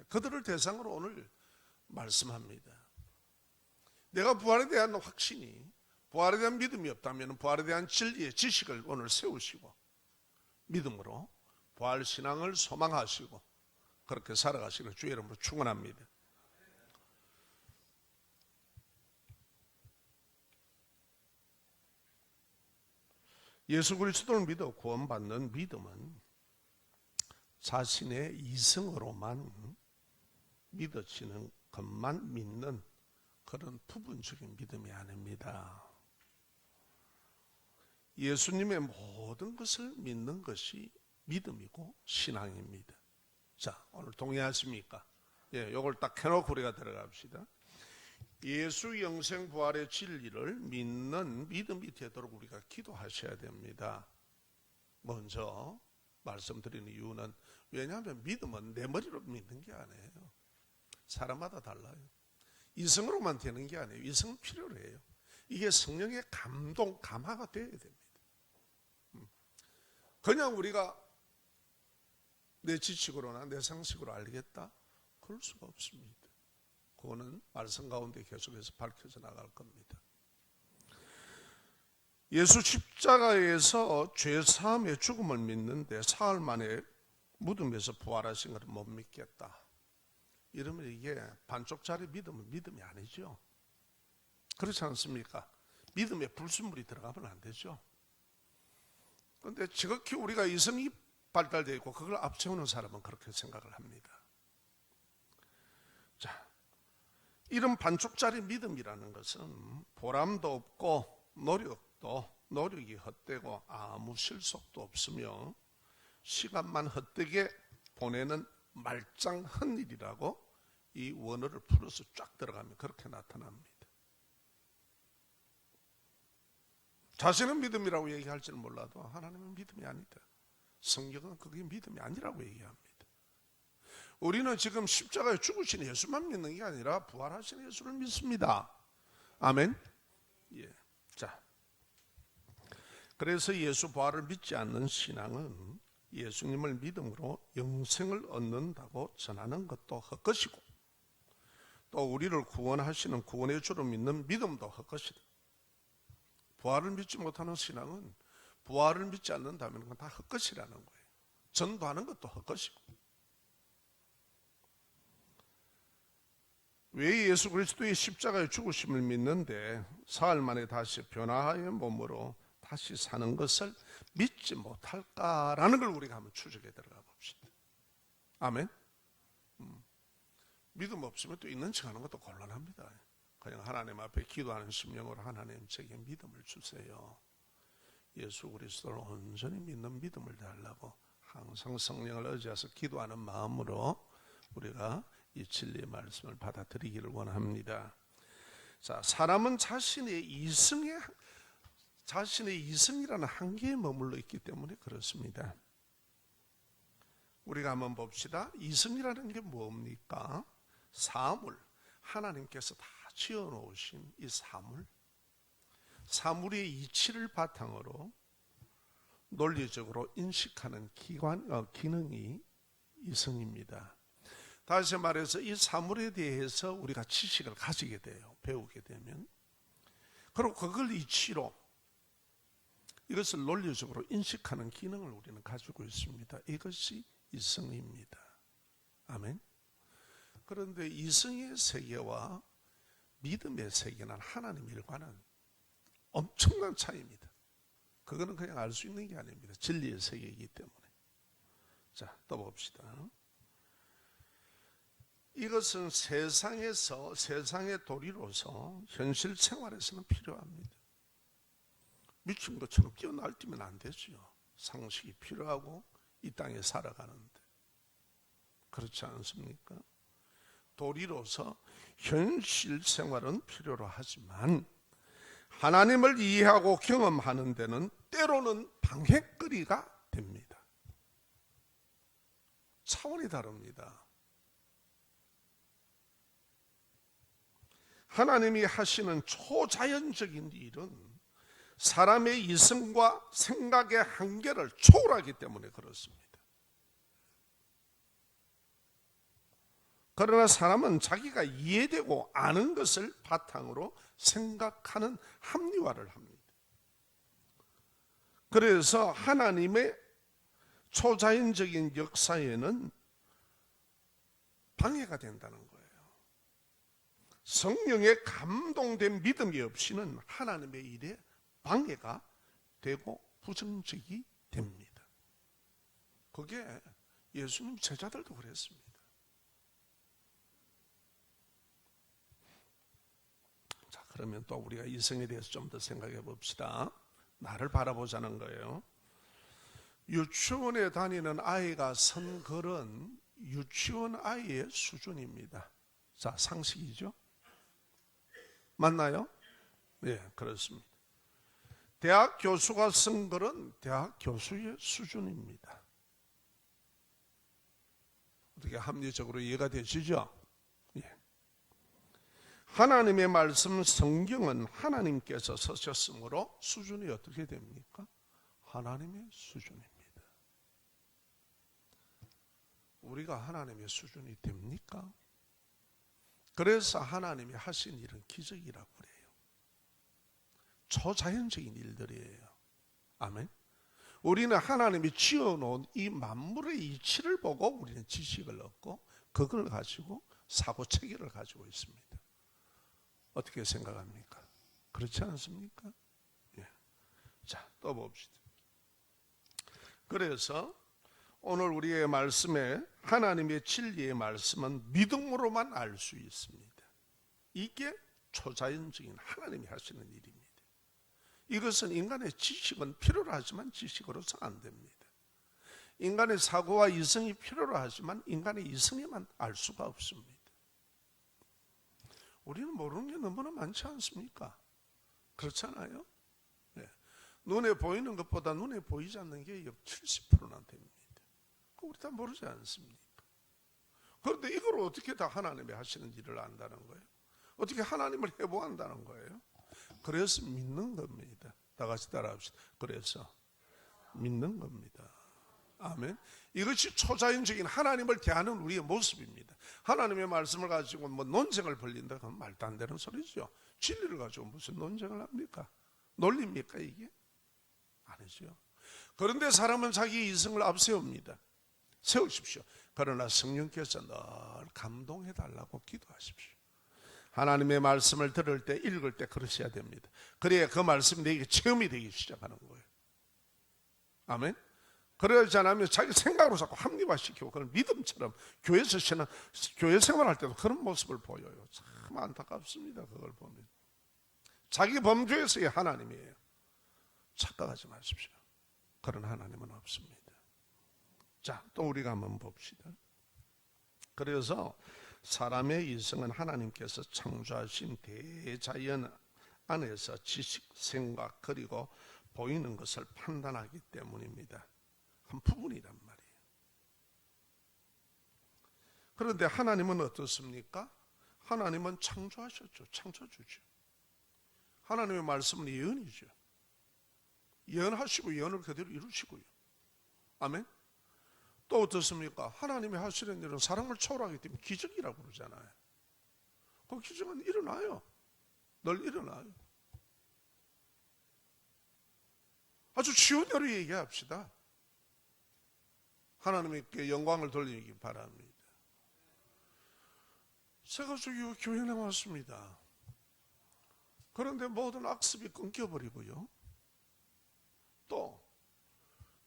그들을 대상으로 오늘 말씀합니다. 내가 부활에 대한 확신이, 부활에 대한 믿음이 없다면 부활에 대한 진리의 지식을 오늘 세우시고 믿음으로 부활 신앙을 소망하시고 그렇게 살아가시는 주의 이름으로 축원합니다. 예수 그리스도를 믿어 구원받는 믿음은 자신의 이성으로만 믿어지는 것만 믿는 그런 부분적인 믿음이 아닙니다. 예수님의 모든 것을 믿는 것이 믿음이고 신앙입니다. 자, 오늘 동의하십니까? 예, 요걸 딱 해놓고 우리가 들어갑시다. 예수 영생 부활의 진리를 믿는 믿음이 되도록 우리가 기도하셔야 됩니다. 먼저 말씀드리는 이유는, 왜냐하면 믿음은 내 머리로 믿는 게 아니에요. 사람마다 달라요. 이성으로만 되는 게 아니에요. 이성은 필요로 해요. 이게 성령의 감동, 감화가 되어야 됩니다. 그냥 우리가 내 지식으로나 내 상식으로 알겠다? 그럴 수가 없습니다. 그거는 말씀 가운데 계속해서 밝혀져 나갈 겁니다. 예수 십자가에서 죄사함의 죽음을 믿는데 사흘 만에 무덤에서 부활하신 것을 못 믿겠다. 이러면 이게 반쪽짜리 믿음은 믿음이 아니죠. 그렇지 않습니까? 믿음에 불순물이 들어가면 안 되죠. 그런데 지극히 우리가 이성이 발달되어 있고 그걸 앞세우는 사람은 그렇게 생각을 합니다. 자, 이런 반쪽짜리 믿음이라는 것은 보람도 없고 노력이 헛되고 아무 실속도 없으며 시간만 헛되게 보내는 말짱한 일이라고 이 원어를 풀어서 쫙 들어가면 그렇게 나타납니다. 자신은 믿음이라고 얘기할지는 몰라도 하나님은 믿음이 아니다. 성경은 그게 믿음이 아니라고 얘기합니다. 우리는 지금 십자가에 죽으신 예수만 믿는 게 아니라 부활하신 예수를 믿습니다. 아멘. 예. 자, 그래서 예수 부활을 믿지 않는 신앙은 예수님을 믿음으로 영생을 얻는다고 전하는 것도 헛것이고, 또 우리를 구원하시는 구원의 주로 믿는 믿음도 헛것이다. 부활을 믿지 못하는 신앙은 부활을 믿지 않는다면 그건 다 헛것이라는 거예요. 전도하는 것도 헛것이고. 왜 예수 그리스도의 십자가의 죽으심을 믿는데 사흘 만에 다시 변화의 몸으로 다시 사는 것을 믿지 못할까라는 걸 우리가 한번 추적에 들어가 봅시다. 아멘. 믿음 없으면 또 있는 척 하는 것도 곤란합니다. 그냥 하나님 앞에 기도하는 심령으로 하나님 제게 믿음을 주세요. 예수 그리스도를 온전히 믿는 믿음을 달라고 항상 성령을 의지해서 기도하는 마음으로 우리가 이 진리의 말씀을 받아들이기를 원합니다. 자, 사람은 자신의 이성이라는 한계에 머물러 있기 때문에 그렇습니다. 우리가 한번 봅시다. 이성이라는 게 뭡니까? 사물, 하나님께서 다 지어놓으신 이 사물의 이치를 바탕으로 논리적으로 인식하는 기능이 이성입니다. 다시 말해서 이 사물에 대해서 우리가 지식을 가지게 돼요. 배우게 되면. 그리고 그걸 이치로 이것을 논리적으로 인식하는 기능을 우리는 가지고 있습니다. 이것이 이성입니다. 아멘. 그런데 이성의 세계와 믿음의 세계는 하나님 일과는 엄청난 차이입니다. 그거는 그냥 알 수 있는 게 아닙니다. 진리의 세계이기 때문에. 자, 또 봅시다. 이것은 세상의 도리로서 현실 생활에서는 필요합니다. 미친 것처럼 뛰어날뛰면 안 되죠. 상식이 필요하고 이 땅에 살아가는데. 그렇지 않습니까? 도리로서 현실 생활은 필요로 하지만 하나님을 이해하고 경험하는 데는 때로는 방해거리가 됩니다. 차원이 다릅니다. 하나님이 하시는 초자연적인 일은 사람의 이성과 생각의 한계를 초월하기 때문에 그렇습니다. 그러나 사람은 자기가 이해되고 아는 것을 바탕으로 생각하는 합리화를 합니다. 그래서 하나님의 초자연적인 역사에는 방해가 된다는 거예요. 성령에 감동된 믿음이 없이는 하나님의 일에 방해가 되고 부정적이 됩니다. 그게 예수님 제자들도 그랬습니다. 자, 그러면 또 우리가 이성에 대해서 좀 더 생각해 봅시다. 나를 바라보자는 거예요. 유치원에 다니는 아이가 선 글은 유치원 아이의 수준입니다. 자, 상식이죠? 맞나요? 네, 그렇습니다. 대학 교수가 쓴 글은 대학 교수의 수준입니다. 어떻게 합리적으로 이해가 되시죠? 예. 하나님의 말씀 성경은 하나님께서 쓰셨으므로 수준이 어떻게 됩니까? 하나님의 수준입니다. 우리가 하나님의 수준이 됩니까? 그래서 하나님이 하신 일은 기적이라고 그래요. 초자연적인 일들이에요. 아멘. 우리는 하나님이 지어놓은 이 만물의 이치를 보고 우리는 지식을 얻고 그걸 가지고 사고 체계를 가지고 있습니다. 어떻게 생각합니까? 그렇지 않습니까? 예. 자, 또 봅시다. 그래서 오늘 우리의 말씀에 하나님의 진리의 말씀은 믿음으로만 알 수 있습니다. 이게 초자연적인 하나님이 하시는 일입니다. 이것은 인간의 지식은 필요로 하지만 지식으로서 안 됩니다. 인간의 사고와 이성이 필요로 하지만 인간의 이성에만 알 수가 없습니다. 우리는 모르는 게 너무나 많지 않습니까? 그렇잖아요? 네. 눈에 보이는 것보다 눈에 보이지 않는 게 약 70%나 됩니다. 우리 다 모르지 않습니까? 그런데 이걸 어떻게 다 하나님이 하시는 일을 안다는 거예요? 어떻게 하나님을 회복한다는 거예요? 그래서 믿는 겁니다. 다 같이 따라합시다. 그래서 믿는 겁니다. 아멘. 이것이 초자연적인 하나님을 대하는 우리의 모습입니다. 하나님의 말씀을 가지고 뭐 논쟁을 벌린다 그건 말도 안 되는 소리죠. 진리를 가지고 무슨 논쟁을 합니까? 논리입니까 이게? 아니죠. 그런데 사람은 자기 이성을 앞세웁니다. 세우십시오. 그러나 성령께서 늘 감동해달라고 기도하십시오. 하나님의 말씀을 들을 때, 읽을 때 그러셔야 됩니다. 그래야 그 말씀이 내게 체험이 되기 시작하는 거예요. 아멘. 그러지 않으면 자기 생각으로 자꾸 합리화시키고 그걸 믿음처럼 교회 생활할 때도 그런 모습을 보여요. 참 안타깝습니다. 그걸 보면 자기 범주에서의 하나님이에요. 착각하지 마십시오. 그런 하나님은 없습니다. 자, 또 우리가 한번 봅시다. 그래서 사람의 이성은 하나님께서 창조하신 대자연 안에서 지식, 생각, 그리고 보이는 것을 판단하기 때문입니다. 한 부분이란 말이에요. 그런데 하나님은 어떻습니까? 하나님은 창조하셨죠. 창조주죠. 하나님의 말씀은 예언이죠. 예언하시고 예언을 그대로 이루시고요. 아멘. 또 어떻습니까? 하나님이 하시는 일은 사람을 초월하기 때문에 기적이라고 그러잖아요. 그 기적은 일어나요. 늘 일어나요. 아주 시원하게 얘기합시다. 하나님께 영광을 돌리기 바랍니다. 제가 저기 교회에 나왔습니다. 그런데 모든 악습이 끊겨버리고요. 또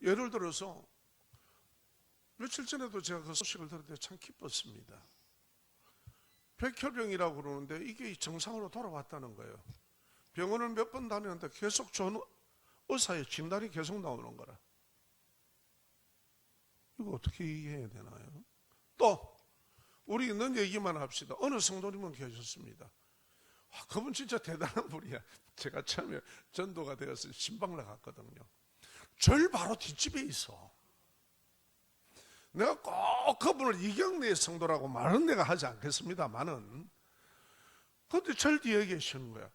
예를 들어서 며칠 전에도 제가 그 소식을 들을 때 참 기뻤습니다. 백혈병이라고 그러는데 이게 정상으로 돌아왔다는 거예요. 병원을 몇 번 다녔는데 계속 좋은 의사의 진단이 계속 나오는 거라. 이거 어떻게 이해해야 되나요? 또 우리 있는 얘기만 합시다. 어느 성도님은 계셨습니다. 그분 진짜 대단한 분이야. 제가 처음에 전도가 되어서 신방을 갔거든요. 절 바로 뒷집에 있어. 내가 꼭 그분을 이경래 성도라고 말은 내가 하지 않겠습니다만은, 그런데 절 뒤에 계시는 거야.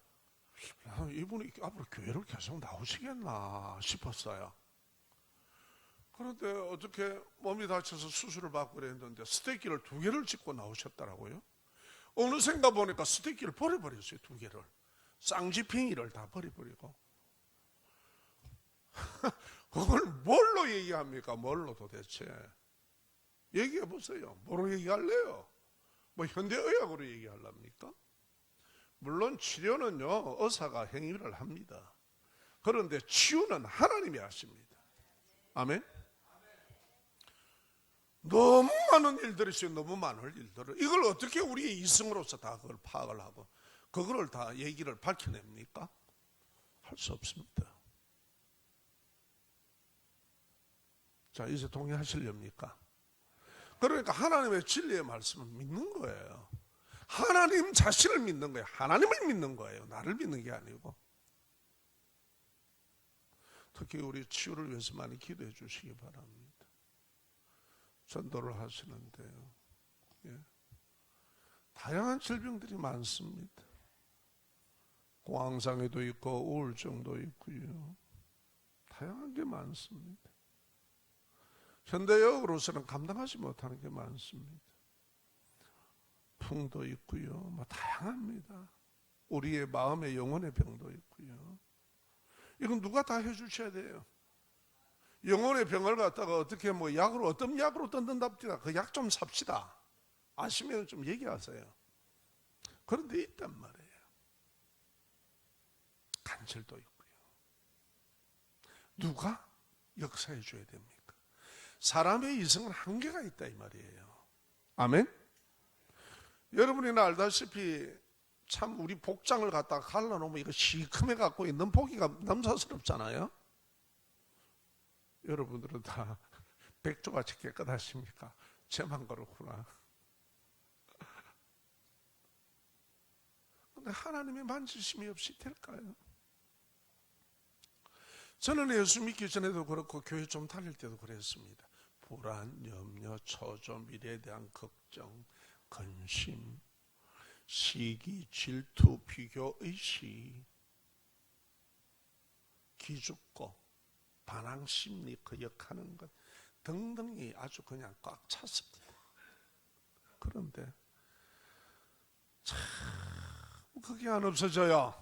이분이 앞으로 교회를 계속 나오시겠나 싶었어요. 그런데 어떻게 몸이 다쳐서 수술을 받고 그랬는데 스테이키를 2개를 집고 나오셨더라고요. 어느샌가 보니까 스테이키를 버려버렸어요. 2개를. 쌍지팽이를 다 버려버리고. 그걸 뭘로 얘기합니까? 뭘로 도대체? 얘기해 보세요. 뭐로 얘기할래요? 뭐 현대의학으로 얘기하랍니까? 물론 치료는요, 의사가 행위를 합니다. 그런데 치유는 하나님이 하십니다. 아멘? 너무 많은 일들이 있어요. 너무 많은 일들을. 이걸 어떻게 우리의 이성으로서 다 그걸 파악을 하고 그거를 다 얘기를 밝혀냅니까? 할 수 없습니다. 자, 이제 동의하시렵니까? 그러니까 하나님의 진리의 말씀을 믿는 거예요. 하나님 자신을 믿는 거예요. 하나님을 믿는 거예요. 나를 믿는 게 아니고. 특히 우리 치유를 위해서 많이 기도해 주시기 바랍니다. 전도를 하시는데요. 예. 다양한 질병들이 많습니다. 공황장애도 있고 우울증도 있고요. 다양한 게 많습니다. 현대의학으로서는 감당하지 못하는 게 많습니다. 풍도 있고요. 뭐 다양합니다. 우리의 마음의 영혼의 병도 있고요. 이건 누가 다 해주셔야 돼요. 영혼의 병을 갖다가 어떻게 뭐 약으로 어떤 약으로 뜯는답니다. 그 약 좀 삽시다. 아시면 좀 얘기하세요. 그런데 있단 말이에요. 간절도 있고요. 누가 역사해 줘야 됩니까? 사람의 이성은 한계가 있다 이 말이에요. 아멘? 여러분이나 알다시피 참 우리 복장을 갖다가 갈라놓으면 이거 시큼해 갖고 있는 보기가 남사스럽잖아요. 여러분들은 다 백조같이 깨끗하십니까? 쟤만 그렇구나. 근데 하나님의 만지심이 없이 될까요? 저는 예수 믿기 전에도 그렇고 교회 좀 다닐 때도 그랬습니다. 불안, 염려, 초조, 미래에 대한 걱정, 근심, 시기, 질투, 비교, 의식, 기죽고 반항 심리 거역하는 것 등등이 아주 그냥 꽉 찼습니다. 그런데 참 그게 안 없어져요.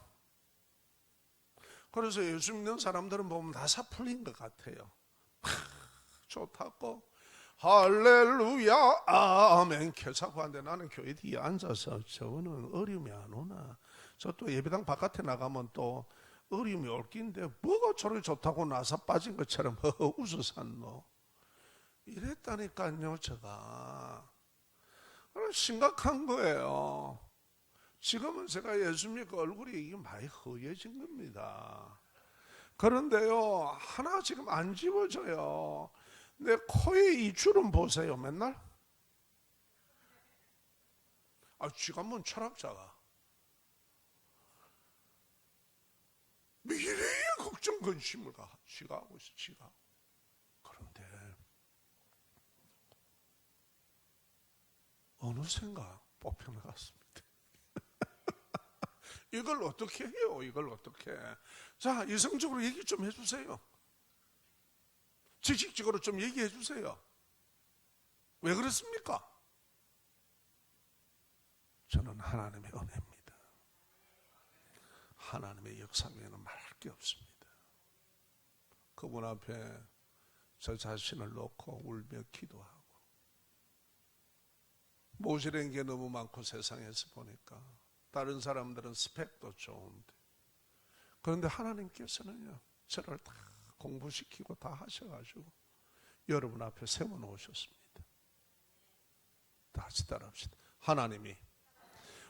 그래서 예수 믿는 사람들은 보면 다 사 풀린 것 같아요. 좋다고 할렐루야 아멘 개사고 한데 나는 교회 뒤에 앉아서 저거는 어려움이 안 오나, 저 또 예배당 바깥에 나가면 또 어려움이 올 낀데 뭐가 저렇게 좋다고 나사 빠진 것처럼 웃어 산노 이랬다니까요. 제가 심각한 거예요. 지금은 제가 예수 믿고 얼굴이 이게 많이 허해진 겁니다. 그런데요, 하나 지금 안 지워져요. 내 코의 이 주름 보세요. 맨날 지가 뭔 철학자가 미래의 걱정 근심을 지가 하고 있어. 지가. 그런데 어느샌가 뽑혀나갔습니다. 이걸 어떻게 해요? 이걸 어떻게? 자, 이성적으로 얘기 좀 해주세요. 지식적으로 좀 얘기해 주세요. 왜 그렇습니까? 저는 하나님의 은혜입니다. 하나님의 역사 외에는 말할 게 없습니다. 그분 앞에 저 자신을 놓고 울며 기도하고, 모자란 게 너무 많고 세상에서 보니까 다른 사람들은 스펙도 좋은데, 그런데 하나님께서는요 저를 다 공부시키고 다 하셔가지고 여러분 앞에 세워놓으셨습니다. 다 같이 따라합시다. 하나님이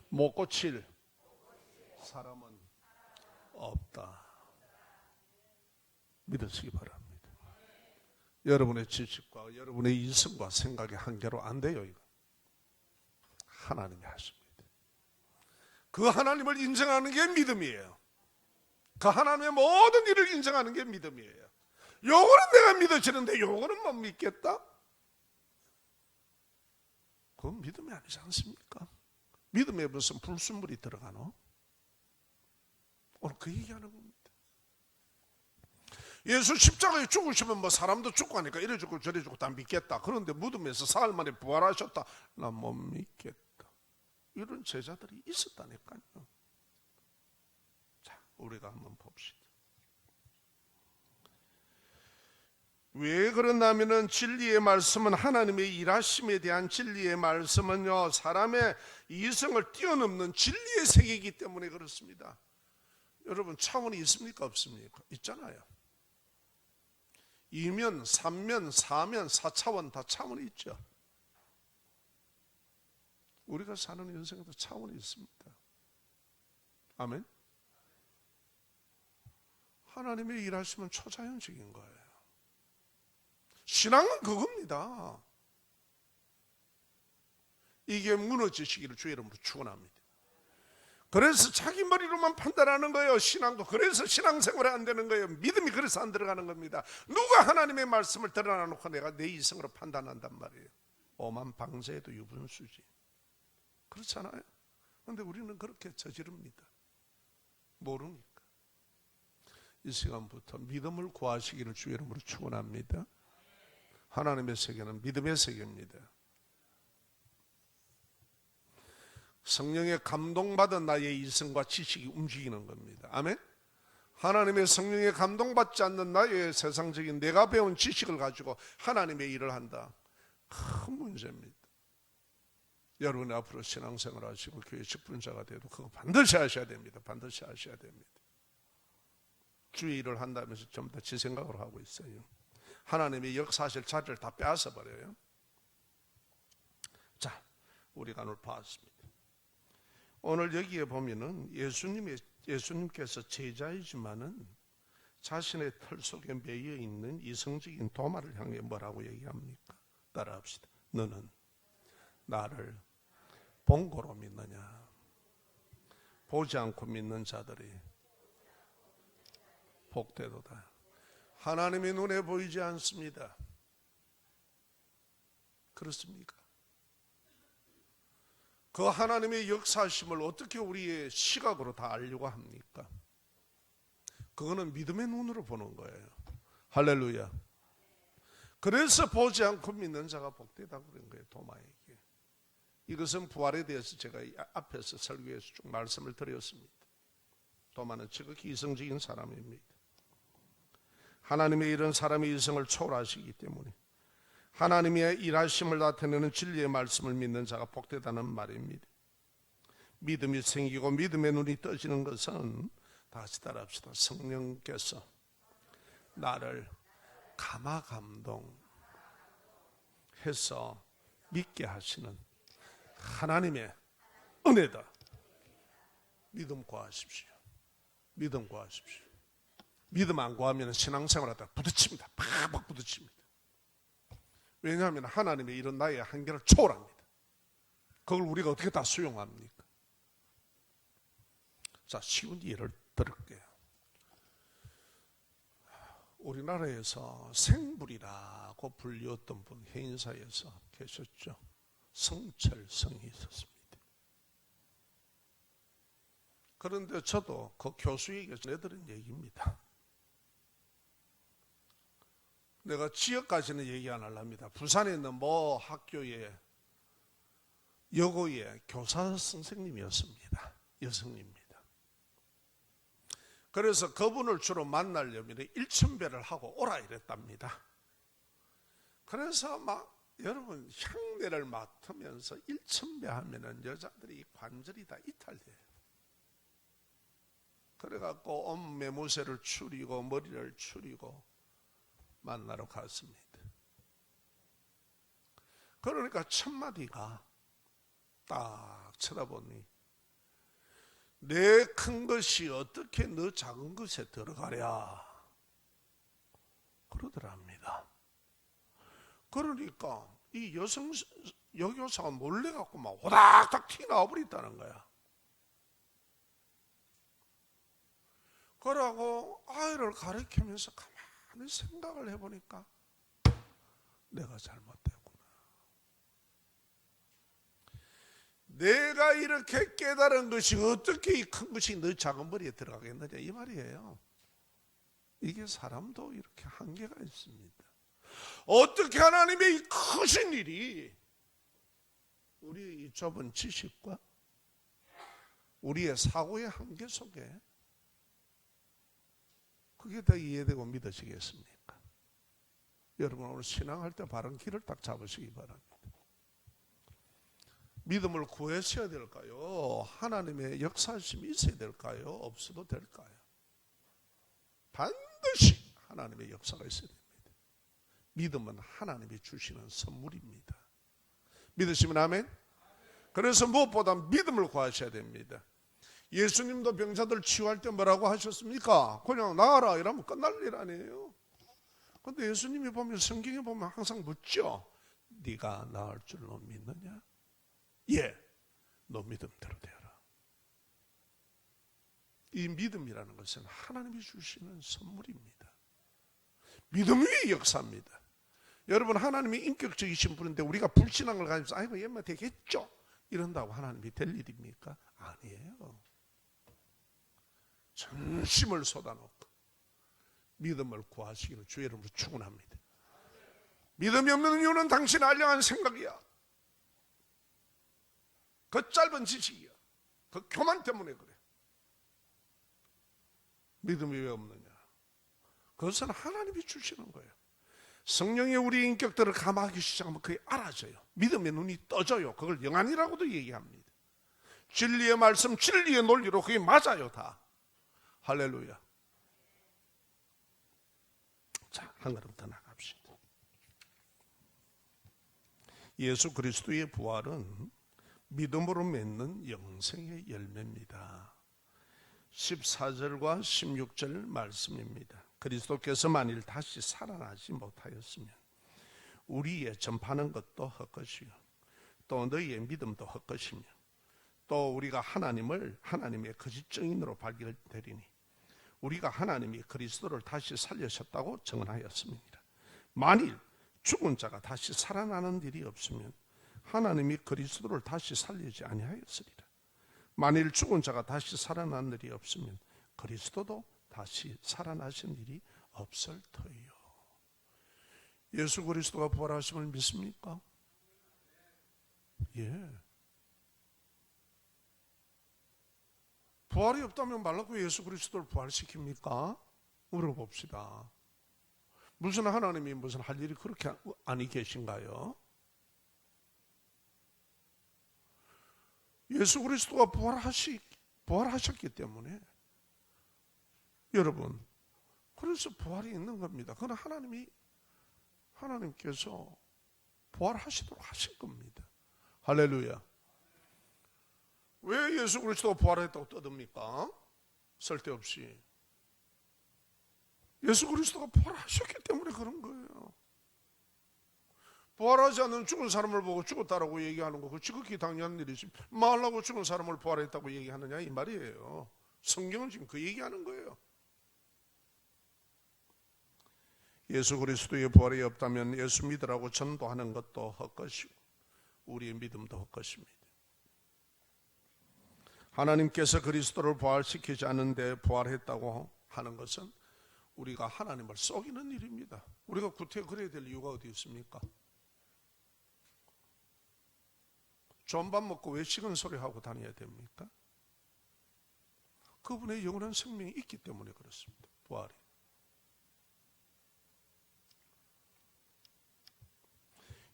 못 고칠 사람은 없다. 믿으시기 바랍니다. 여러분의 지식과 여러분의 이성과 생각의 한계로 안 돼요. 이거 하나님이 하십니다. 그 하나님을 인정하는 게 믿음이에요. 그 하나님의 모든 일을 인정하는 게 믿음이에요. 요거는 내가 믿어지는데 요거는 못 믿겠다? 그건 믿음이 아니지 않습니까? 믿음에 무슨 불순물이 들어가노? 오늘 그 얘기하는 겁니다. 예수 십자가에 죽으시면 뭐 사람도 죽고 하니까 이래 죽고 저래 죽고 다 믿겠다. 그런데 무덤에서 사흘 만에 부활하셨다. 나 못 믿겠다. 이런 제자들이 있었다니까요. 자, 우리가 한번 봅시다. 왜 그러냐면은 진리의 말씀은, 하나님의 일하심에 대한 진리의 말씀은요, 사람의 이성을 뛰어넘는 진리의 세계이기 때문에 그렇습니다. 여러분, 차원이 있습니까 없습니까? 있잖아요. 2면, 3면, 4면, 4차원 다 차원이 있죠. 우리가 사는 인생에도 차원이 있습니다. 아멘. 하나님의 일하심은 초자연적인 거예요. 신앙은 그겁니다. 이게 무너지시기를 주의 이름으로 축원합니다. 그래서 자기 머리로만 판단하는 거예요. 신앙도. 그래서 신앙생활이 안 되는 거예요. 믿음이 그래서 안 들어가는 겁니다. 누가 하나님의 말씀을 드러나놓고 내가 내 이성으로 판단한단 말이에요. 오만 방세에도 유분수지. 그렇잖아요. 그런데 우리는 그렇게 저지릅니다. 모르니까. 이 시간부터 믿음을 구하시기를 주의 이름으로 축원합니다. 하나님의 세계는 믿음의 세계입니다. 성령의 감동받은 나의 이성과 지식이 움직이는 겁니다. 아멘. 하나님의 성령에 감동받지 않는 나의 세상적인 내가 배운 지식을 가지고 하나님의 일을 한다. 큰 문제입니다. 여러분이 앞으로 신앙생활 하시고 교회 직분자가 돼도 그거 반드시 하셔야 됩니다. 반드시 하셔야 됩니다. 주의 일을 한다면서 전부 다 지 생각으로 하고 있어요. 하나님의 역사하실 자리를 다 빼앗아 버려요. 자, 우리가 오늘 봤습니다. 오늘 여기에 보면은 예수님께서 제자이지만은 자신의 털 속에 매여 있는 이성적인 도마를 향해 뭐라고 얘기합니까? 따라합시다. 너는 나를 본고로 믿느냐? 보지 않고 믿는 자들이 복되도다. 하나님의 눈에 보이지 않습니다. 그렇습니까? 그 하나님의 역사심을 어떻게 우리의 시각으로 다 알려고 합니까? 그거는 믿음의 눈으로 보는 거예요. 할렐루야. 그래서 보지 않고 믿는 자가 복되다고 그런 거예요. 도마에게. 이것은 부활에 대해서 제가 앞에서 설교에서 쭉 말씀을 드렸습니다. 도마는 지극히 이성적인 사람입니다. 하나님의 일은 사람의 이성을 초월하시기 때문에 하나님의 일하심을 나타내는 진리의 말씀을 믿는 자가 복되다는 말입니다. 믿음이 생기고 믿음의 눈이 떠지는 것은, 다시 따라합시다. 성령께서 나를 감화감동해서 믿게 하시는 하나님의 은혜다. 믿음 구하십시오. 믿음 구하십시오. 믿음 안 구하면 신앙생활하다 부딪힙니다. 팍팍 부딪힙니다. 왜냐하면 하나님의 일은 나의 한계를 초월합니다. 그걸 우리가 어떻게 다 수용합니까? 자, 쉬운 예를 들을게요. 우리나라에서 생불이라고 불리웠던 분, 해인사에서 계셨죠. 성철성이 있었습니다. 그런데 저도 그 교수에게 전해드린 얘기입니다. 내가 지역까지는 얘기 안 하랍니다. 부산에 있는 뭐 학교의 여고의 교사 선생님이었습니다. 여성입니다. 그래서 그분을 주로 만나려면 1,000배를 하고 오라 이랬답니다. 그래서 막 여러분 향내를 맡으면서 1,000배 하면은 여자들이 관절이 다 이탈돼요. 그래갖고 온 매무새를 추리고 머리를 추리고 만나러 갔습니다. 그러니까 첫 마디가 딱 쳐다보니 내 큰 것이 어떻게 너 작은 것에 들어가랴 그러더랍니다. 그러니까 이 여교사가 몰래 갖고 막 호닥닥 튀어나와버렸다는 거야. 그러고 아이를 가르치면서 가만히 생각을 해보니까 내가 잘못됐구나. 내가 이렇게 깨달은 것이 어떻게 이 큰 것이 너 작은 머리에 들어가겠느냐 이 말이에요. 이게 사람도 이렇게 한계가 있습니다. 어떻게 하나님의 이 크신 일이 우리의 이 좁은 지식과 우리의 사고의 한계 속에 그게 다 이해되고 믿어지겠습니까? 여러분 오늘 신앙할 때 바른 길을 딱 잡으시기 바랍니다. 믿음을 구하셔야 될까요? 하나님의 역사심이 있어야 될까요? 없어도 될까요? 반드시 하나님의 역사가 있어야 됩니다. 믿음은 하나님이 주시는 선물입니다. 믿으시면 아멘? 그래서 무엇보다 믿음을 구하셔야 됩니다. 예수님도 병자들 치유할 때 뭐라고 하셨습니까? 그냥 나아라 이러면 끝날 일 아니에요. 그런데 예수님이 보면 성경에 보면 항상 묻죠. 네가 나을 줄로 믿느냐? 예, 너 믿음대로 되어라. 이 믿음이라는 것은 하나님이 주시는 선물입니다. 믿음 위의 역사입니다. 여러분 하나님이 인격적이신 분인데 우리가 불신앙을 가지면서 아이고 얘만 되겠죠 이런다고 하나님이 될 일입니까? 아니에요. 전심을 쏟아놓고 믿음을 구하시기를 주의 이름으로 축원합니다. 믿음이 없는 이유는 당신의 알량한 생각이야. 그 짧은 지식이야. 그 교만 때문에 그래. 믿음이 왜 없느냐? 그것은 하나님이 주시는 거예요. 성령이 우리 인격들을 감화하기 시작하면 그게 알아져요. 믿음의 눈이 떠져요. 그걸 영안이라고도 얘기합니다. 진리의 말씀, 진리의 논리로 그게 맞아요 다. 할렐루야. 자, 한 걸음 더 나갑시다. 예수 그리스도의 부활은 믿음으로 맺는 영생의 열매입니다. 14절과 16절 말씀입니다. 그리스도께서 만일 다시 살아나지 못하였으면 우리의 전파하는 것도 헛것이요 또 너희의 믿음도 헛것이며 또 우리가 하나님의 거짓 증인으로 발견되리니 우리가 하나님이 그리스도를 다시 살리셨다고 증언하였습니다. 만일 죽은 자가 다시 살아나는 일이 없으면 하나님이 그리스도를 다시 살리지 아니하였으리라. 만일 죽은 자가 다시 살아난 일이 없으면 그리스도도 다시 살아나신 일이 없을 터이요. 예수 그리스도가 부활하심을 믿습니까? 예. 부활이 없다면 말라고 예수 그리스도를 부활시킵니까? 물어봅시다. 무슨 하나님이 무슨 할 일이 그렇게 아니 계신가요? 예수 그리스도가 부활하셨기 때문에 여러분 그래서 부활이 있는 겁니다. 그건 하나님께서 부활하시도록 하실 겁니다. 할렐루야. 왜 예수 그리스도가 부활했다고 떠듭니까? 쓸데없이. 예수 그리스도가 부활하셨기 때문에 그런 거예요. 부활하지 않는 죽은 사람을 보고 죽었다라고 얘기하는 거, 그 지극히 당연한 일이지. 말라고 죽은 사람을 부활했다고 얘기하느냐 이 말이에요. 성경은 지금 그 얘기하는 거예요. 예수 그리스도의 부활이 없다면 예수 믿으라고 전도하는 것도 헛것이고 우리의 믿음도 헛것입니다. 하나님께서 그리스도를 부활시키지 않는데 부활했다고 하는 것은 우리가 하나님을 속이는 일입니다. 우리가 구태 그래야 될 이유가 어디 있습니까? 좋은 밥 먹고 왜 식은 소리 하고 다녀야 됩니까? 그분의 영원한 생명이 있기 때문에 그렇습니다. 부활이.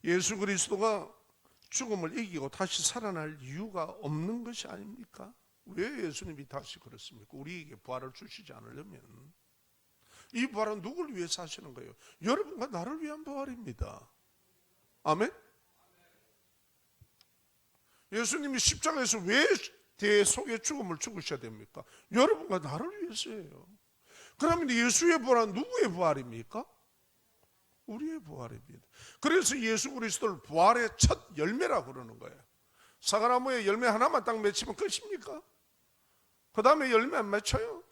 예수 그리스도가 죽음을 이기고 다시 살아날 이유가 없는 것이 아닙니까? 왜 예수님이 다시 그렇습니까? 우리에게 부활을 주시지 않으려면 이 부활은 누구를 위해서 하시는 거예요? 여러분과 나를 위한 부활입니다. 아멘? 예수님이 십자가에서 왜 대속의 죽음을 죽으셔야 됩니까? 여러분과 나를 위해서예요. 그러면 예수의 부활은 누구의 부활입니까? 우리의 부활입니다. 그래서 예수 그리스도를 부활의 첫 열매라고 그러는 거예요. 사과나무에 열매 하나만 딱 맺히면 끝입니까? 그 다음에 열매 안 맺혀요.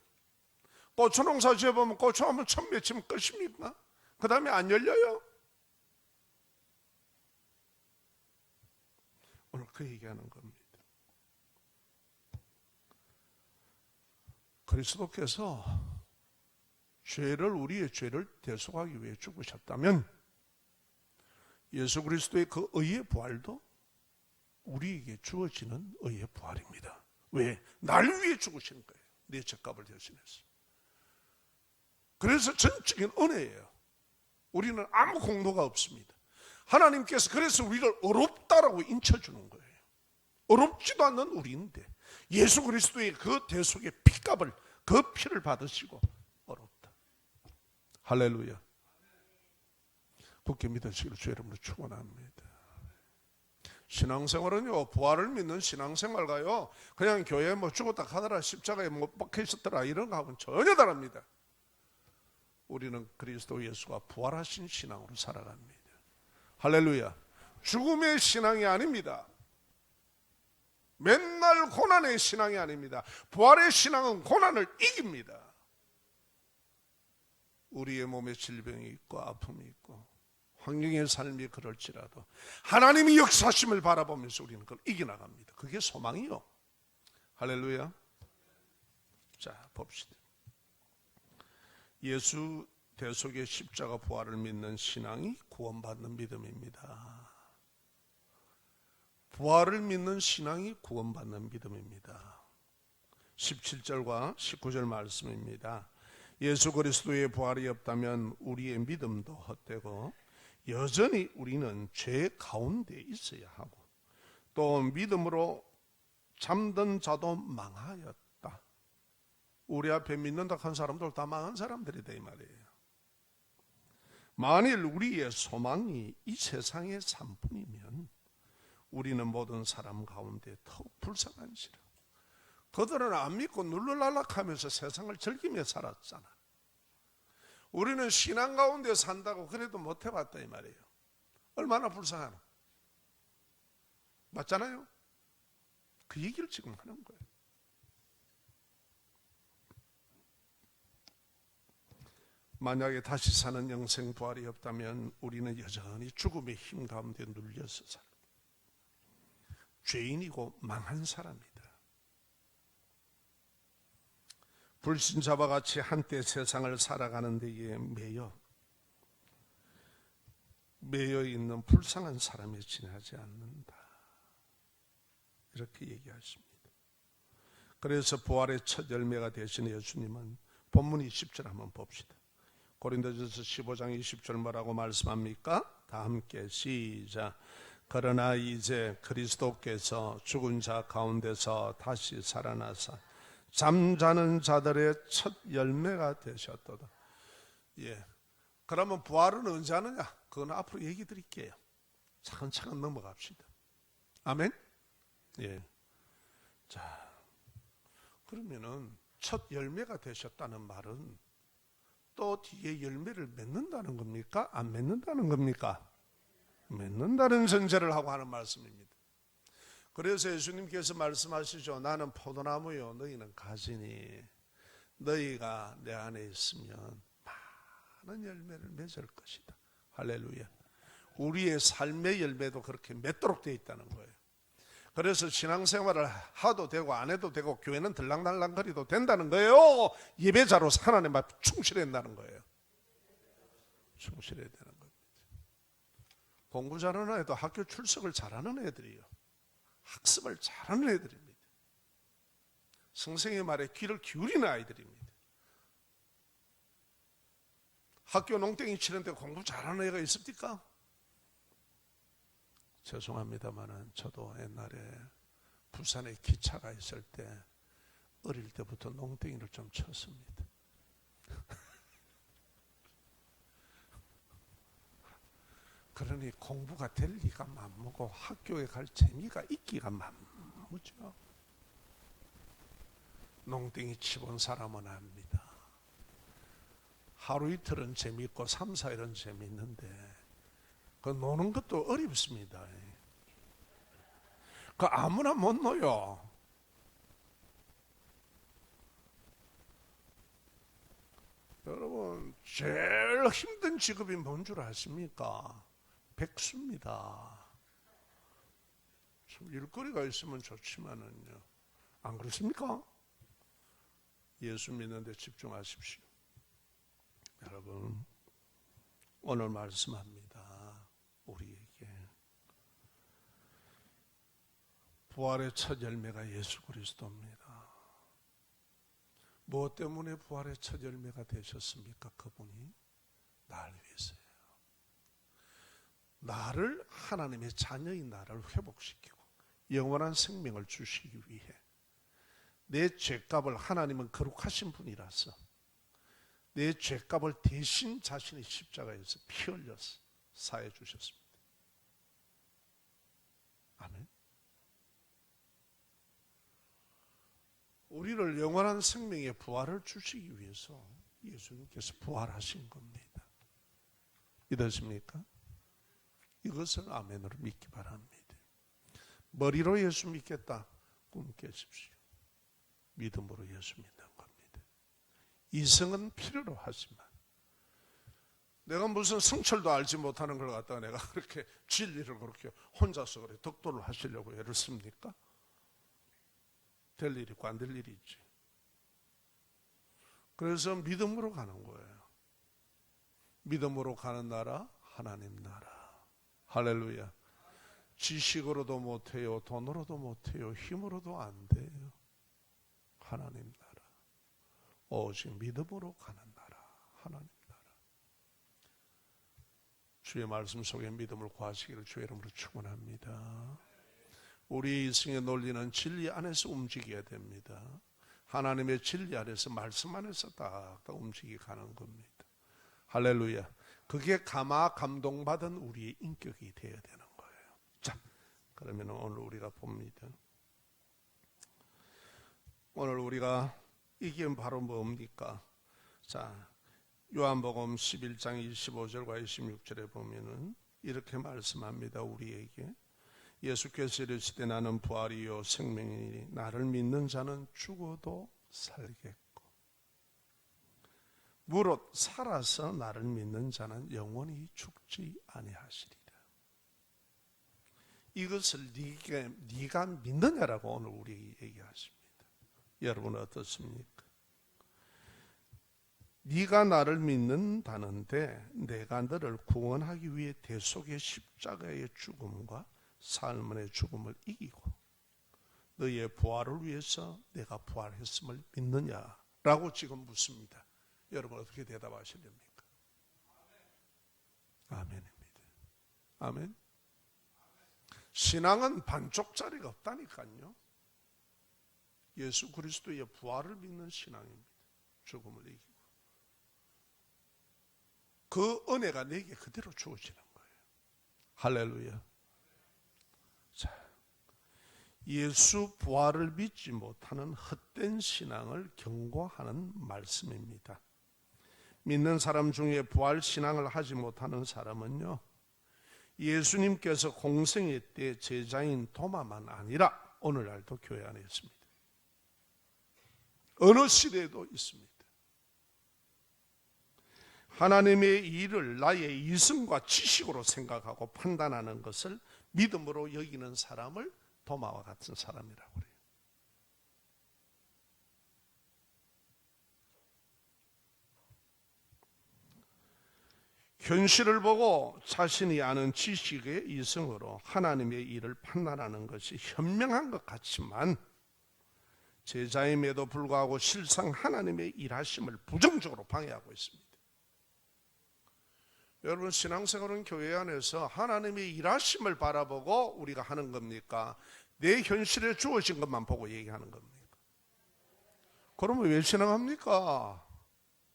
고추농사 지어보면 고추 한번 처음 맺히면 끝입니까? 그 다음에 안 열려요. 오늘 그 얘기하는 겁니다. 그리스도께서 우리의 죄를 대속하기 위해 죽으셨다면 예수 그리스도의 그 의의 부활도 우리에게 주어지는 의의 부활입니다. 왜? 날 위해 죽으신 거예요. 내 죄값을 대신해서. 그래서 전적인 은혜예요. 우리는 아무 공로가 없습니다. 하나님께서 그래서 우리를 어렵다라고 인쳐주는 거예요. 어렵지도 않는 우리인데 예수 그리스도의 그 대속의 피값을, 그 피를 받으시고 어렵다. 할렐루야. 굳게 믿으시기를 주의 이름으로 축원합니다. 신앙생활은요, 부활을 믿는 신앙생활가요, 그냥 교회에 뭐 죽었다 가더라, 십자가에 못 박혀 있었더라, 이런 거하고는 전혀 다릅니다. 우리는 그리스도 예수가 부활하신 신앙으로 살아갑니다. 할렐루야. 죽음의 신앙이 아닙니다. 맨날 고난의 신앙이 아닙니다. 부활의 신앙은 고난을 이깁니다. 우리의 몸에 질병이 있고 아픔이 있고 환경의 삶이 그럴지라도 하나님이 역사심을 바라보면서 우리는 그걸 이겨나갑니다. 그게 소망이요. 할렐루야. 자, 봅시다. 예수 대속의 십자가 부활을 믿는 신앙이 구원받는 믿음입니다. 부활을 믿는 신앙이 구원받는 믿음입니다. 17절과 19절 말씀입니다. 예수 그리스도의 부활이 없다면 우리의 믿음도 헛되고 여전히 우리는 죄 가운데 있어야 하고 또 믿음으로 잠든 자도 망하였다. 우리 앞에 믿는다 한 사람들 다 망한 사람들이다 이 말이에요. 만일 우리의 소망이 이 세상의 삶뿐이면 우리는 모든 사람 가운데 더욱 불쌍한시라. 그들은 안 믿고 눌러날락하면서 세상을 즐기며 살았잖아. 우리는 신앙 가운데 산다고 그래도 못 해봤다 이 말이에요. 얼마나 불쌍하노. 맞잖아요. 그 얘기를 지금 하는 거예요. 만약에 다시 사는 영생 부활이 없다면 우리는 여전히 죽음의 힘 가운데 눌려서 살아. 죄인이고 망한 사람이다. 불신자와 같이 한때 세상을 살아가는 데에 매여 있는 불쌍한 사람이 지나지 않는다. 이렇게 얘기하십니다. 그래서 부활의 첫 열매가 되신 예수님은 본문 20절 한번 봅시다. 고린도전서 15장 20절 뭐라고 말씀합니까? 다 함께 시작. 그러나 이제 그리스도께서 죽은 자 가운데서 다시 살아나사 잠자는 자들의 첫 열매가 되셨도다. 예. 그러면 부활은 언제 하느냐? 그건 앞으로 얘기 드릴게요. 차근차근 넘어갑시다. 아멘? 예. 자, 그러면은 첫 열매가 되셨다는 말은 또 뒤에 열매를 맺는다는 겁니까? 안 맺는다는 겁니까? 맺는다는 전제를 하고 하는 말씀입니다. 그래서 예수님께서 말씀하시죠. 나는 포도나무요 너희는 가지니 너희가 내 안에 있으면 많은 열매를 맺을 것이다. 할렐루야. 우리의 삶의 열매도 그렇게 맺도록 되어 있다는 거예요. 그래서 신앙생활을 하도 되고 안 해도 되고 교회는 들랑달랑거리도 된다는 거예요. 예배자로 하나님 앞에 충실해야 된다는 거예요. 충실해야 되는 겁니다. 공부 잘하는 애도 학교 출석을 잘하는 애들이요. 학습을 잘하는 애들입니다. 선생의 말에 귀를 기울이는 아이들입니다. 학교 농땡이 치는데 공부 잘하는 애가 있습니까? 죄송합니다만은 저도 옛날에 부산에 기차가 있을 때 어릴 때부터 농땡이를 좀 쳤습니다. 그러니 공부가 될 리가 만무고 학교에 갈 재미가 있기가 만무죠. 농땡이 치본 사람은 압니다. 하루 이틀은 재미있고 3, 4일은 재미있는데 그 노는 것도 어렵습니다. 그 아무나 못 놓요. 여러분 제일 힘든 직업이 뭔 줄 아십니까? 백수입니다. 참 일거리가 있으면 좋지만은요. 안 그렇습니까? 예수 믿는 데 집중하십시오. 여러분, 오늘 말씀합니다. 우리에게 부활의 첫 열매가 예수 그리스도입니다. 무엇 때문에 부활의 첫 열매가 되셨습니까? 그분이 나를 위해서요. 나를, 하나님의 자녀인 나를 회복시키고 영원한 생명을 주시기 위해, 내 죄값을, 하나님은 거룩하신 분이라서 내 죄값을 대신 자신의 십자가에서 피 흘려서 사해 주셨습니다. 아멘. 우리를 영원한 생명의 부활을 주시기 위해서 예수님께서 부활하신 겁니다. 믿으십니까? 이것을 아멘으로 믿기 바랍니다. 머리로 예수 믿겠다, 꿈 깨십시오. 믿음으로 예수 믿는 겁니다. 이성은 필요로 하지만, 내가 무슨 성철도 알지 못하는 걸 갖다가 내가 그렇게 진리를 그렇게 혼자서 그래 덕도를 하시려고 애를 씁니까? 될 일이 있고 안 될 일이 있지. 그래서 믿음으로 가는 거예요. 믿음으로 가는 나라, 하나님 나라. 할렐루야. 지식으로도 못해요, 돈으로도 못해요, 힘으로도 안 돼요. 하나님 나라. 오직 믿음으로 가는 나라, 하나님 나라. 주의 말씀 속에 믿음을 구하시기를 주의 이름으로 축원합니다. 우리 이승의 논리는 진리 안에서 움직여야 됩니다. 하나님의 진리 안에서, 말씀 안에서 딱 움직이 가는 겁니다. 할렐루야. 그게 감동받은 우리의 인격이 되어야 되는 거예요. 자, 그러면 오늘 우리가 봅니다. 오늘 우리가 이게 바로 뭡니까? 자, 요한복음 11장 25절과 26절에 보면은 이렇게 말씀합니다. 우리에게 예수께서 이르시되 나는 부활이요 생명이니 나를 믿는 자는 죽어도 살겠고 무릇 살아서 나를 믿는 자는 영원히 죽지 아니하시리라. 이것을 네가 믿느냐라고 오늘 우리 얘기하십니다. 여러분 어떻습니까? 네가 나를 믿는다는데 내가 너를 구원하기 위해 대속의 십자가의 죽음과 삶의 죽음을 이기고 너의 부활을 위해서 내가 부활했음을 믿느냐라고 지금 묻습니다. 여러분 어떻게 대답하시렵니까? 아멘입니다. 아멘. 신앙은 반쪽짜리가 없다니까요. 예수 그리스도의 부활을 믿는 신앙입니다. 죽음을 이기고 그 은혜가 내게 그대로 주어지는 거예요. 할렐루야. 자, 예수 부활을 믿지 못하는 헛된 신앙을 경고하는 말씀입니다. 믿는 사람 중에 부활 신앙을 하지 못하는 사람은요, 예수님께서 공생애 때 제자인 도마만 아니라 오늘날도 교회 안에 있습니다. 어느 시대에도 있습니다. 하나님의 일을 나의 이성과 지식으로 생각하고 판단하는 것을 믿음으로 여기는 사람을 도마와 같은 사람이라고 그래요. 현실을 보고 자신이 아는 지식의 이성으로 하나님의 일을 판단하는 것이 현명한 것 같지만 제자임에도 불구하고 실상 하나님의 일하심을 부정적으로 방해하고 있습니다. 여러분 신앙생활은 교회 안에서 하나님의 일하심을 바라보고 우리가 하는 겁니까? 내 현실에 주어진 것만 보고 얘기하는 겁니까? 그러면 왜 신앙합니까?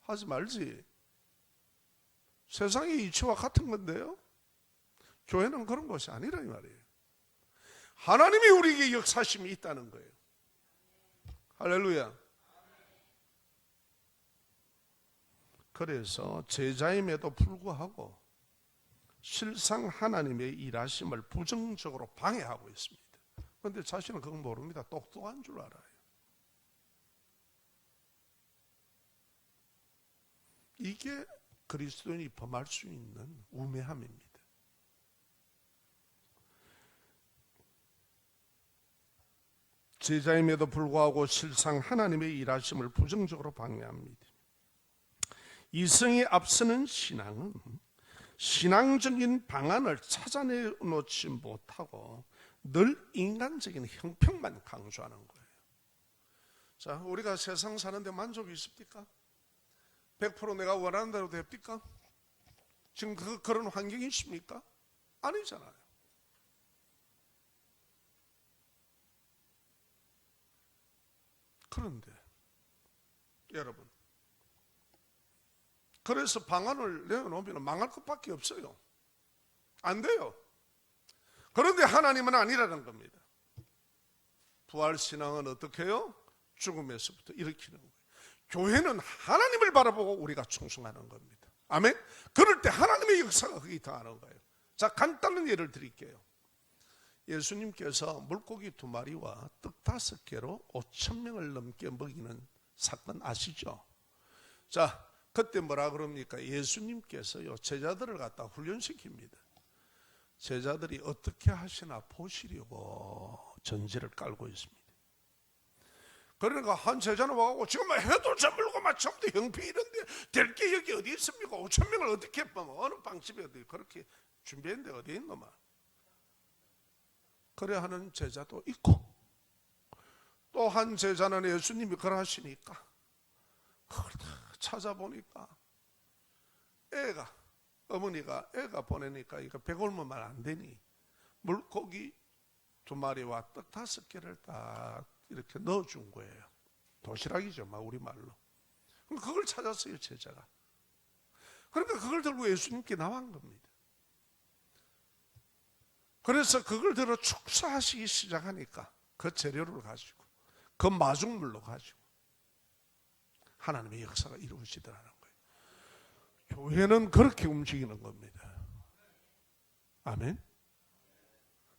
하지 말지. 세상의 이치와 같은 건데요. 교회는 그런 것이 아니라 이 말이에요. 하나님이 우리에게 역사심이 있다는 거예요. 할렐루야. 그래서 제자임에도 불구하고 실상 하나님의 일하심을 부정적으로 방해하고 있습니다. 그런데 자신은 그건 모릅니다. 똑똑한 줄 알아요. 이게 그리스도인이 범할 수 있는 우매함입니다. 제자임에도 불구하고 실상 하나님의 일하심을 부정적으로 방해합니다. 이성이 앞서는 신앙은 신앙적인 방안을 찾아내놓지 못하고 늘 인간적인 형평만 강조하는 거예요. 자, 우리가 세상 사는데 만족이 있습니까? 100% 내가 원하는 대로 됩니까? 지금 그런 환경이 있습니까? 아니잖아요. 그런데 여러분, 그래서 방안을 내놓으면 망할 것밖에 없어요. 안 돼요. 그런데 하나님은 아니라는 겁니다. 부활신앙은 어떻게 해요? 죽음에서부터 일으키는 거예요. 교회는 하나님을 바라보고 우리가 충성하는 겁니다. 아멘? 그럴 때 하나님의 역사가 거기 더하는 거예요. 자, 간단한 예를 드릴게요. 예수님께서 물고기 2마리와 떡 5개로 5,000명을 넘게 먹이는 사건 아시죠? 자, 그때 뭐라 그럽니까? 예수님께서요, 제자들을 갖다 훈련시킵니다. 제자들이 어떻게 하시나 보시려고 전제를 깔고 있습니다. 그러니까 한 제자는 와가지고 지금 막 해도 저물고 막 전부 형편이 이런데 될 게 여기 어디 있습니까? 5,000명을 어떻게 어느 빵집에 어디 그렇게 준비했는데 어디 있노만? 그래 하는 제자도 있고, 또 한 제자는 예수님이 그러하시니까 그걸 다 찾아보니까 어머니가 애가 보내니까 이거 배골면만 안 되니 물고기 2마리와 떡 5개를 딱 이렇게 넣어준 거예요. 도시락이죠, 막 우리말로. 그걸 찾았어요, 제자가. 그러니까 그걸 들고 예수님께 나간 겁니다. 그래서 그걸 들어 축사하시기 시작하니까 그 재료를 가지고, 그 마중물로 가지고 하나님의 역사가 이루어지더라는 거예요. 교회는 그렇게 움직이는 겁니다. 아멘.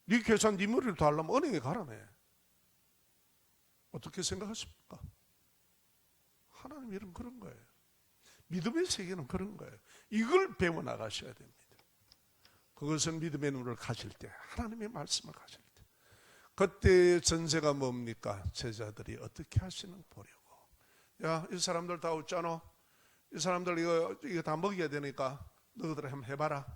네 계산 네 머리를 더 하려면 은행에 가라네. 어떻게 생각하십니까? 하나님 일은 그런 거예요. 믿음의 세계는 그런 거예요. 이걸 배워나가셔야 됩니다. 그것은 믿음의 눈을 가질 때, 하나님의 말씀을 가질 때, 그때 전제가 뭡니까? 제자들이 어떻게 하시는 보려고. 야, 이 사람들 다 웃잖아. 이 사람들 이거 다 먹여야 되니까 너희들 한번 해봐라.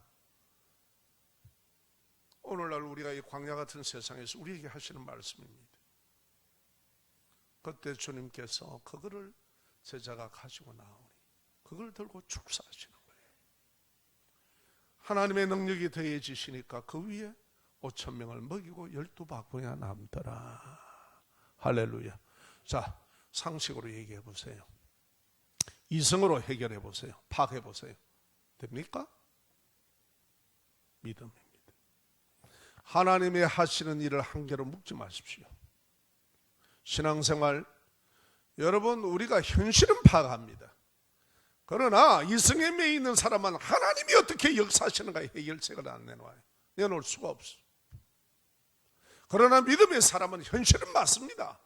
오늘날 우리가 이 광야 같은 세상에서 우리에게 하시는 말씀입니다. 그때 주님께서 그거를 제자가 가지고 나오니 그걸 들고 축사하시는 거예요. 하나님의 능력이 더해지시니까 그 위에 5,000명을 먹이고 12바구니가 남더라. 할렐루야. 자, 상식으로 얘기해 보세요. 이성으로 해결해 보세요. 파악해 보세요. 됩니까? 믿음입니다. 하나님의 하시는 일을 한계로 묵지 마십시오. 신앙생활, 여러분, 우리가 현실은 파악합니다. 그러나 이성에 매여 있는 사람은 하나님이 어떻게 역사하시는가 해결책을 안 내놓을 수가 없어. 그러나 믿음의 사람은 현실은 맞습니다.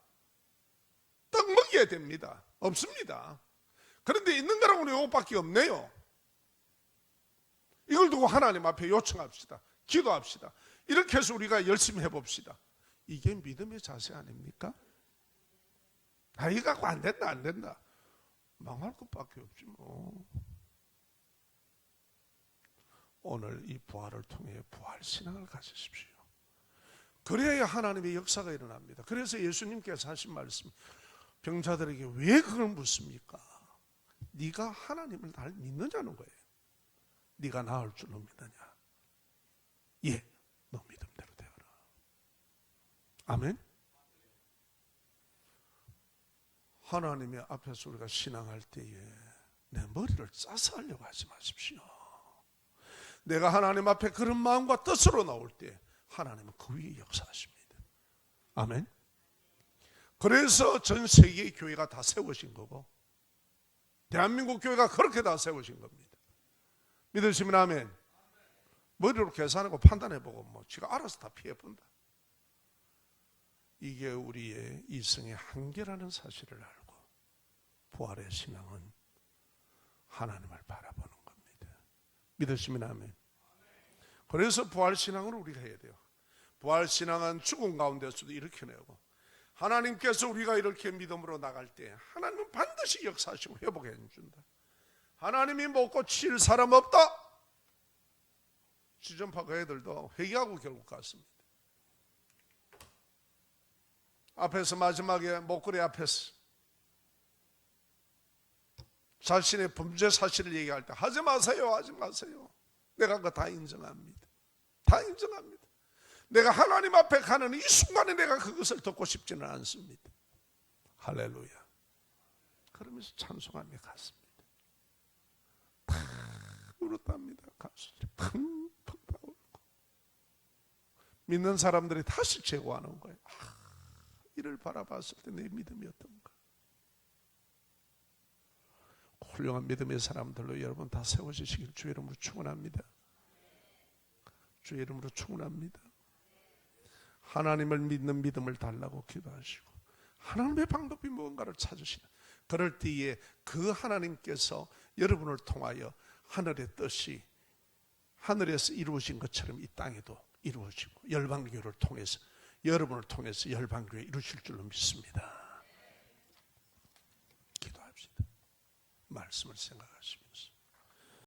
떡 먹여야 됩니다. 없습니다. 그런데 있는 거라고는 이것밖에 없네요. 이걸 두고 하나님 앞에 요청합시다. 기도합시다. 이렇게 해서 우리가 열심히 해봅시다. 이게 믿음의 자세 아닙니까? 이거 갖고 안 된다, 안 된다. 망할 것밖에 없지 뭐. 오늘 이 부활을 통해 부활신앙을 가지십시오. 그래야 하나님의 역사가 일어납니다. 그래서 예수님께서 하신 말씀, 병자들에게 왜 그걸 묻습니까? 네가 하나님을 날 믿느냐는 거예요. 네가 나을 줄로 믿느냐? 예, 너 믿음대로 되어라. 아멘. 하나님의 앞에서 우리가 신앙할 때에 내 머리를 짜서 하려고 하지 마십시오. 내가 하나님 앞에 그런 마음과 뜻으로 나올 때 하나님은 그 위에 역사하십니다. 아멘. 그래서 전 세계의 교회가 다 세워진 거고 대한민국 교회가 그렇게 다 세워진 겁니다. 믿으시면 아멘. 머리로 계산하고 판단해보고 뭐 지가 알아서 다 피해본다. 이게 우리의 이성의 한계라는 사실을 알고 부활의 신앙은 하나님을 바라보는 겁니다. 믿으시면 아멘. 그래서 부활신앙을 우리가 해야 돼요. 부활신앙은 죽음 가운데서도 일으켜내고 하나님께서 우리가 이렇게 믿음으로 나갈 때 하나님은 반드시 역사하시고 회복해 준다. 하나님이 못 고칠 사람 없다. 지존파 그 애들도 회개하고 결국 갔습니다. 앞에서 마지막에 목걸이 앞에서 자신의 범죄 사실을 얘기할 때 하지 마세요, 하지 마세요. 내가 그거 다 인정합니다. 다 인정합니다. 내가 하나님 앞에 가는 이 순간에 내가 그것을 듣고 싶지는 않습니다. 할렐루야. 그러면서 찬송하며 갔습니다. 다 울었답니다. 가수들이 펑펑 다 울고. 믿는 사람들이 다시 제고하는 거예요. 이를 바라봤을 때 내 믿음이 어떤가. 훌륭한 믿음의 사람들로 여러분 다 세워지시길 주의 이름으로 축원합니다. 주의 이름으로 축원합니다. 하나님을 믿는 믿음을 달라고 기도하시고 하나님의 방법이 무언가를 찾으시는, 그럴 때에 그 하나님께서 여러분을 통하여 하늘의 뜻이 하늘에서 이루어진 것처럼 이 땅에도 이루어지고 열방교회를 통해서 여러분을 통해서 열방교회 이루실 줄로 믿습니다. 기도합시다. 말씀을 생각하시면서